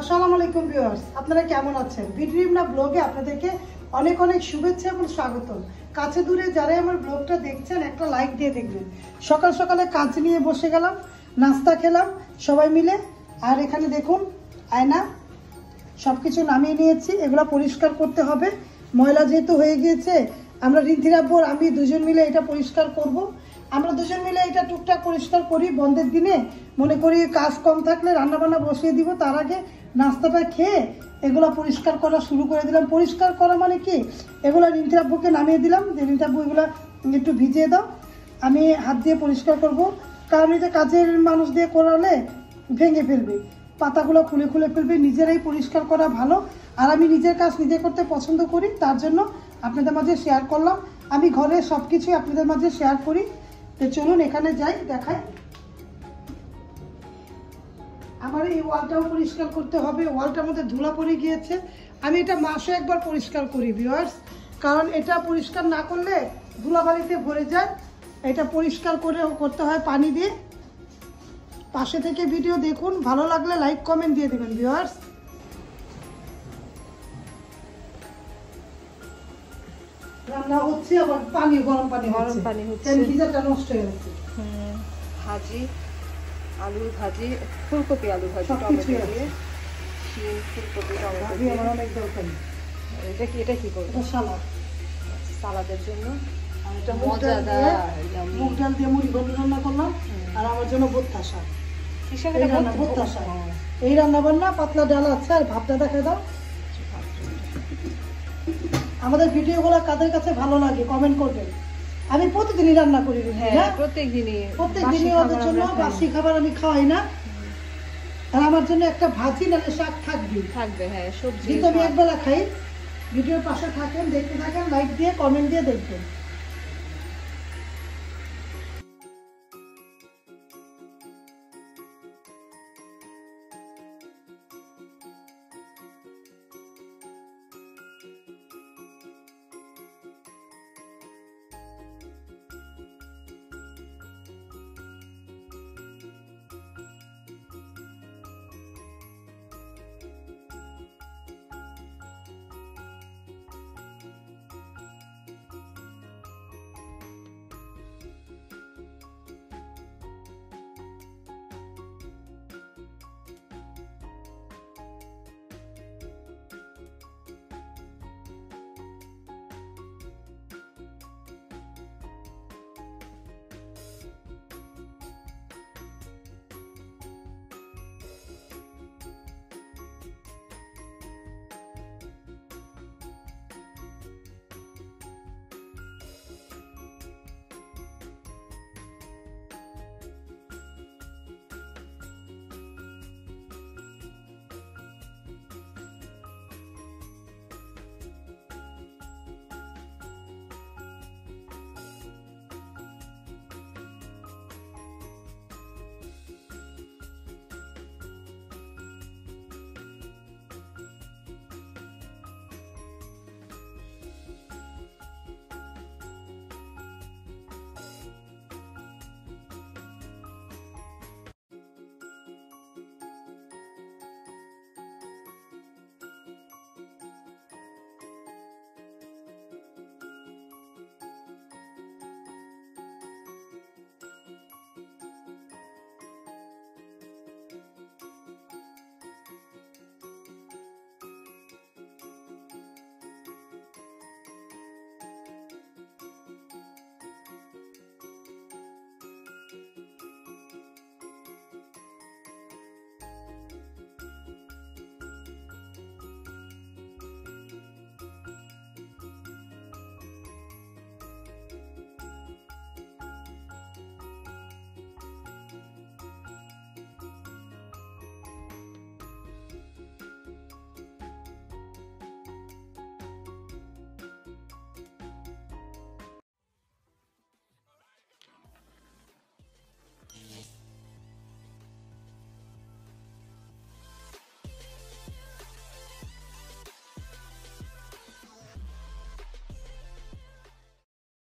আসসালামু আলাইকুম ভিউয়ার্স, আপনারা কেমন আছেন? বিড্রিমনা ব্লগে আপনাদেরকে অনেক অনেক শুভেচ্ছা এবং স্বাগতম। কাছে দূরে যারা আমার ব্লগটা দেখছেন একটা লাইক দিয়ে দেখবেন। সকাল সকালে কাজ নিয়ে বসে গেলাম, নাস্তা খেলাম সবাই মিলে। আর এখানে দেখুন আয়না, সব কিছু নামিয়ে নিয়েছি। এগুলো পরিষ্কার করতে হবে, ময়লা যেহেতু হয়ে গিয়েছে। আমরা রিন্থিরাব্বর আমি দুজন মিলে এটা পরিষ্কার করব। আমরা দুজন মিলে এটা টুকটাক পরিষ্কার করি বন্ধের দিনে। মনে করি কাজ কম থাকলে রান্নাবান্না বসিয়ে দিব, তার আগে নাস্তাটা খেয়ে এগুলো পরিষ্কার করা শুরু করে দিলাম। পরিষ্কার করা মানে কি, এগুলো রিন্থিরাব্বুকে নামিয়ে দিলাম যে রিন্থিরাব্বু এগুলো একটু ভিজিয়ে দাও, আমি হাত দিয়ে পরিষ্কার করব। কারণ এটা কাজের মানুষ দিয়ে করালে ভেঙে ফেলবে, পাতাগুলো খুলে খুলে ফেলবে। নিজেরাই পরিষ্কার করা ভালো। আর আমি নিজের কাজ নিজে করতে পছন্দ করি, তার জন্য আপনাদের মাঝে শেয়ার করলাম। আমি ঘরে সব কিছুই আপনাদের মাঝে শেয়ার করি। তো চলুন এখানে যাই, দেখাই। আমার এই ওয়ালটাও পরিষ্কার করতে হবে। ওয়ালটার মধ্যে ধুলা পড়ে গিয়েছে। আমি এটা মাসে একবার পরিষ্কার করি ভিউয়ার্স, কারণ এটা পরিষ্কার না করলে ধুলাবালিতে ভরে যায়। এটা পরিষ্কার করে করতে হয় পানি দিয়ে। পাশে থেকে ভিডিও দেখুন, ভালো লাগলে লাইক কমেন্ট দিয়ে দেবেন ভিউয়ার্স। রান্না হচ্ছে, আবার পানি গরম পানি হচ্ছে, ভিজাটা নষ্ট হয়ে গেছে। ভাজি, আলুর ভাজি, ফুলকপি আলু ভাজি, টমেটো দিয়ে শিম, ফুলকপি, টমেটো দিয়ে আমার অনেক দরকারি। এটা কি করবো? সালাদ, সালাদের জন্য মুগ ডাল দিয়ে মুড়ি ঘন্ট রান্না করলাম। আর আমার জন্য ভর্তা শাক, ভর্তা শাক। এই রান্না বান্না, পাতলা ডাল আছে। আর ভাতটা দেখা দাও। আমাদের ভিডিওগুলো কাদের কাছে ভালো লাগে কমেন্ট করবেন। আমি প্রতিদিনই রান্না করি, প্রত্যেকদিনই ওদের জন্য বাসি খাবার আমি খাওয়াই না। আর আমার জন্য একটা ভাজি নাহলে শাক থাকবে। হ্যাঁ, সবজি আমি একবেলা খাই। ভিডিওর পাশে থাকেন, দেখতে থাকেন, লাইক দিয়ে কমেন্ট দিয়ে দেখবেন।